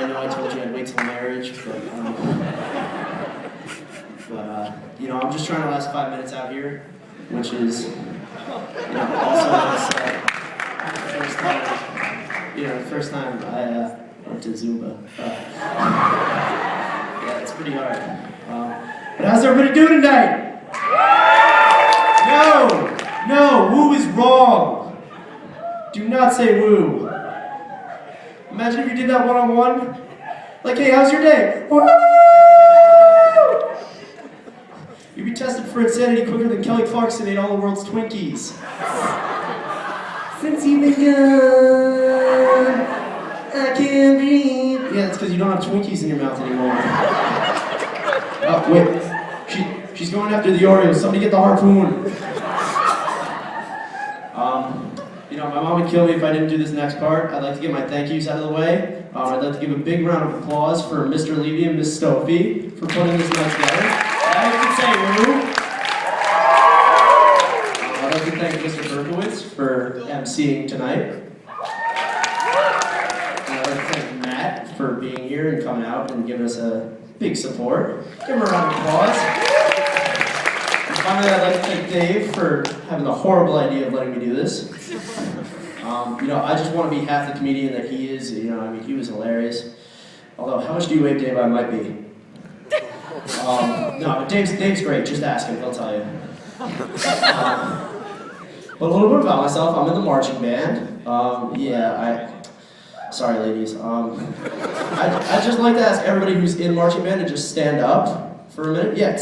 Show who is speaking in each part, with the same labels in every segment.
Speaker 1: I know I told you I'd wait till marriage, but you know, I'm just trying to last 5 minutes out here, which is, you know, also the first time I went to Zumba. Yeah, it's pretty hard. But how's everybody doing tonight? No, woo is wrong. Do not say woo. Imagine if you did that one-on-one. Like, hey, how's your day? Woo! You'd be tested for insanity quicker than Kelly Clarkson ate all the world's Twinkies. Since you've been gone, I can't breathe. Yeah, that's because you don't have Twinkies in your mouth anymore. Oh, wait. She's going after the Oreos. Somebody get the harpoon. You know, my mom would kill me if I didn't do this next part. I'd like to get my thank yous out of the way. I'd like to give a big round of applause for Mr. Levy and Miss Stoffi for putting this night together. I can say woo. I'd like to thank Mr. Berkowitz for emceeing tonight. I'd like to thank Matt for being here and coming out and giving us a big support. Give him a round of applause. And finally, I'd like to thank Dave for having the horrible idea of letting me do this. You know, I just want to be half the comedian that he is. You know, I mean, he was hilarious. Although, how much do you weigh, Dave? I might be. No, but Dave's great. Just ask him; he'll tell you. But a little bit about myself. I'm in the marching band. Sorry, ladies. I'd just like to ask everybody who's in marching band to just stand up for a minute. Yeah,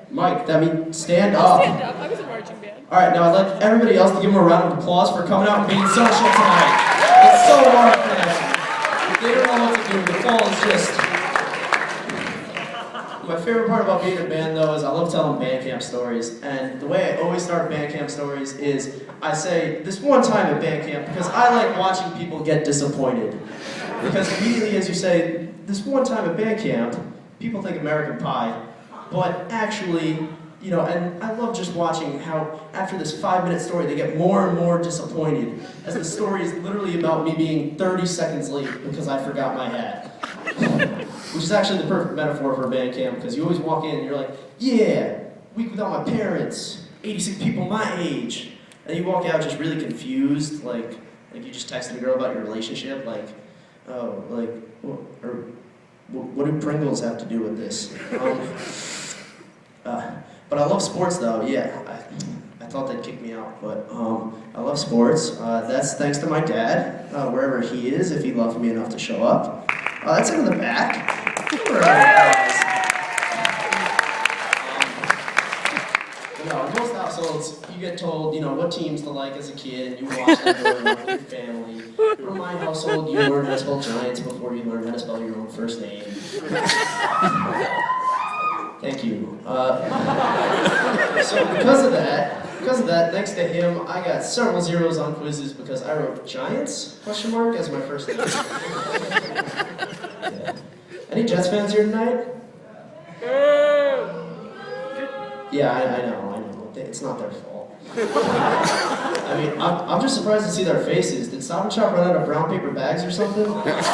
Speaker 1: Mike, that means stand up.
Speaker 2: Stand up. I was in marching band.
Speaker 1: All right, now I'd like everybody else to give them a round of applause for coming out and being social tonight. It's so hard for them. They don't know what to do. The fall is just... My favorite part about being in a band, though, is I love telling band camp stories. And the way I always start band camp stories is I say, this one time at band camp, because I like watching people get disappointed. Because immediately as you say, this one time at band camp, people think American Pie. But actually, you know, and I love just watching how after this 5-minute story, they get more and more disappointed as the story is literally about me being 30 seconds late because I forgot my hat. Which is actually the perfect metaphor for a band camp because you always walk in and you're like, yeah, week without my parents, 86 people my age. And you walk out just really confused, like you just texted a girl about your relationship, like, oh, like, what do Pringles have to do with this? But I love sports though, yeah. I thought they'd kick me out, but I love sports. That's thanks to my dad, wherever he is, if he loved me enough to show up. That's in the back. You know, in most households, you get told, you know, what teams to like as a kid, and you watch them growing up with your family. In my household, you learn how to spell Giants before you learn how to spell your own first name. Thank you. So because of that, thanks to him, I got several zeros on quizzes because I wrote Giants, ? As my first name. Yeah. Any Jets fans here tonight? Yeah, I know. It's not their fault. I mean, I'm just surprised to see their faces. Did Stop and Shop run out of brown paper bags or something? It's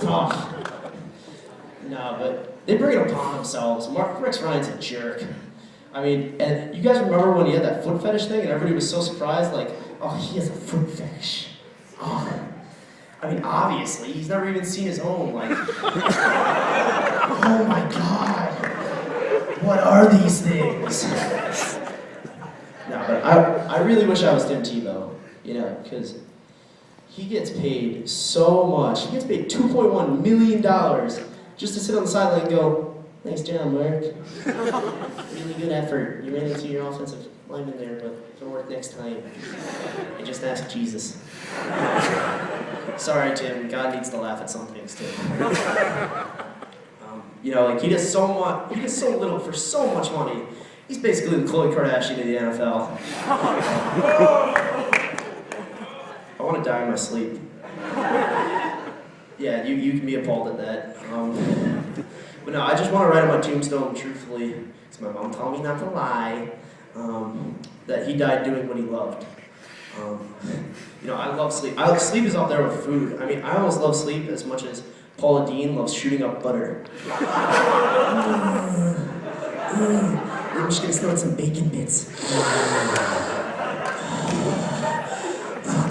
Speaker 1: tough. No, but they bring it upon themselves. Rex Ryan's a jerk. I mean, and you guys remember when he had that foot fetish thing and everybody was so surprised, like, oh, he has a foot fetish. Oh. I mean, obviously, he's never even seen his own, like, oh my God, what are these things? No, but I really wish I was Tim Tebow, you know, because he gets paid so much. He gets paid $2.1 million just to sit on the sideline and go, nice job, Mark. Really good effort. You ran into your offensive lineman there, but it'll work next time. I just ask Jesus. Sorry, Tim. God needs to laugh at some things too. You know, like he does so little for so much money. He's basically the Khloe Kardashian of the NFL. I want to die in my sleep. Yeah, you can be appalled at that. But no, I just want to write on my tombstone, truthfully, because my mom told me not to lie, that he died doing what he loved. You know, I love sleep. Sleep is up there with food. I mean, I almost love sleep as much as Paula Deen loves shooting up butter. I'm just gonna snort some bacon bits.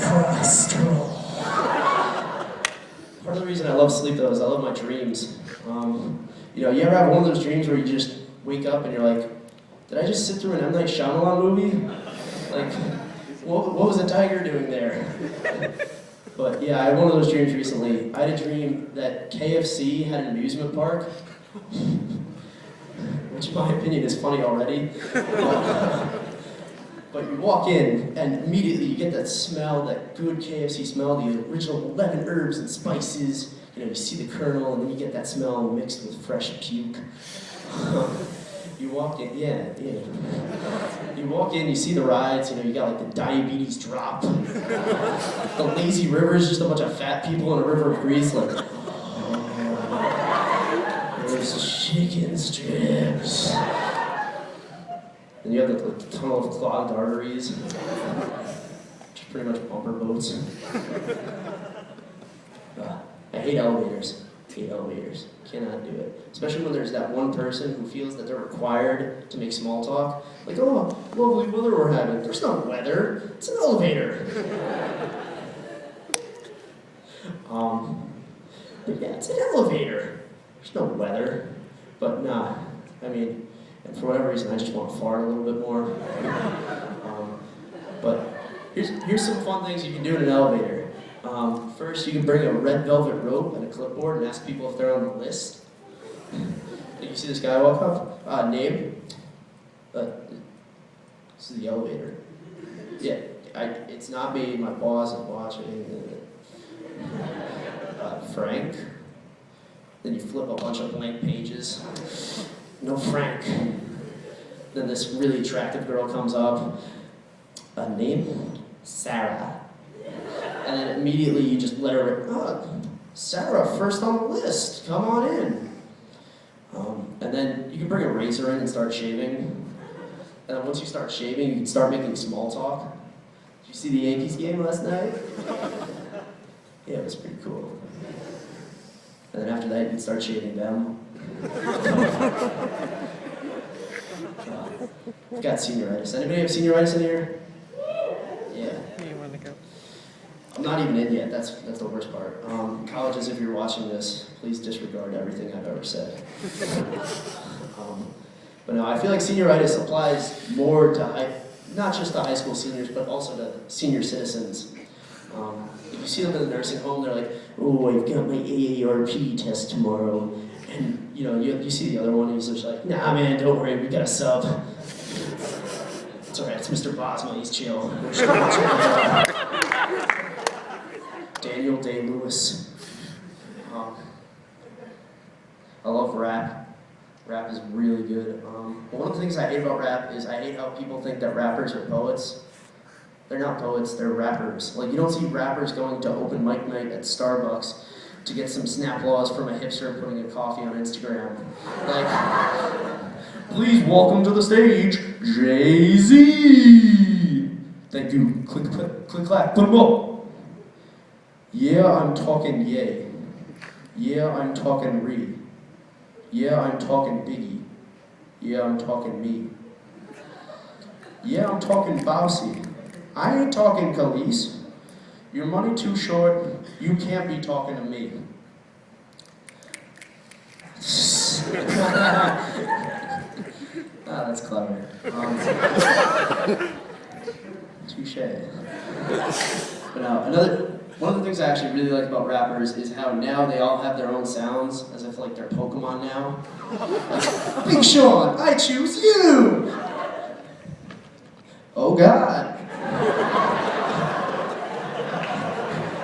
Speaker 1: Cholesterol. Part of the reason I love sleep, though, is I love my dreams. You know, you ever have one of those dreams where you just wake up and you're like, did I just sit through an M. Night Shyamalan movie? Like, what was a tiger doing there? But yeah, I had one of those dreams recently. I had a dream that KFC had an amusement park, which in my opinion is funny already. But you walk in, and immediately you get that smell, that good KFC smell, the original 11 herbs and spices. You know, you see the kernel, and then you get that smell mixed with fresh puke. You walk in, yeah. You walk in, you see the rides, you know, you got like the diabetes drop. The lazy river is just a bunch of fat people in a river of grease, like, oh, there's chicken strips. And you have the tunnel of clogged arteries, which is pretty much bumper boats. I hate elevators. Cannot do it. Especially when there's that one person who feels that they're required to make small talk. Like, oh, lovely weather we're having. There's no weather. It's an elevator. But yeah, it's an elevator. There's no weather. But nah, I mean, and for whatever reason, I just want to fart a little bit more. But here's some fun things you can do in an elevator. First, you can bring a red velvet rope and a clipboard and ask people if they're on the list. You see this guy walk up? Name? This is the elevator. Yeah, it's not me, my boss is watching. Frank. Then you flip a bunch of blank pages. No Frank. Then this really attractive girl comes up. Name? Sarah. And then immediately you just let her, Sarah, first on the list, come on in. And then you can bring a razor in and start shaving. And then once you start shaving, you can start making small talk. Did you see the Yankees game last night? Yeah, it was pretty cool. And then after that, you can start shaving them. I've got senioritis. Anybody have senioritis in here? Yeah. I'm not even in yet, that's the worst part. Colleges, if you're watching this, please disregard everything I've ever said. But no, I feel like senioritis applies more to, not just to high school seniors, but also to senior citizens. If you see them in the nursing home, they're like, oh, I've got my AARP test tomorrow. And you know, you see the other one, he's just like, nah man, don't worry, we got a sub. It's alright, it's Mr. Bosma, he's chill. Daniel Day-Lewis. I love rap. Rap is really good. But one of the things I hate about rap is I hate how people think that rappers are poets. They're not poets, they're rappers. Like, you don't see rappers going to open mic night at Starbucks to get some snap laws from a hipster and putting a coffee on Instagram. Like, please welcome to the stage, Jay-Z. Thank you. Click, clack, put 'em up. Yeah, I'm talking yay. Yeah, I'm talking re. Yeah, I'm talking Biggie. Yeah, I'm talking me. Yeah, I'm talking Bousy. I ain't talking Khalees. Your money too short, you can't be talking to me. That's clever. Touché. But now, one of the things I actually really like about rappers is how now they all have their own sounds, as if like they're Pokemon now. Big Sean, I choose you! Oh God.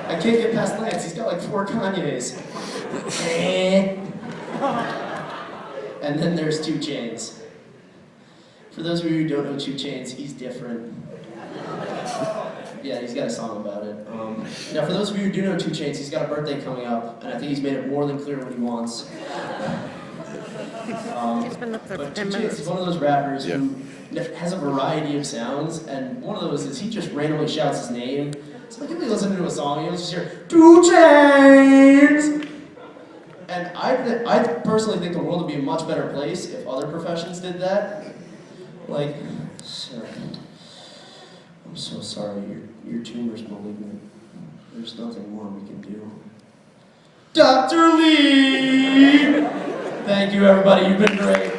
Speaker 1: I can't get past Lance, he's got like 4 Kanyes. And then there's 2 Chainz. For those of you who don't know 2 Chainz, he's different. Yeah, he's got a song about it. Now, for those of you who do know 2 Chainz, he's got a birthday coming up, and I think he's made it more than clear what he wants. But 2 Chainz is one of those rappers who has a variety of sounds, and one of those is he just randomly shouts his name. So like if you listen to a song, you'll just hear 2 Chainz. And I personally think the world would be a much better place if other professions did that. Like, sir, I'm so sorry, your tumor's malignant. There's nothing more we can do. Dr. Lee! Thank you, everybody. You've been great.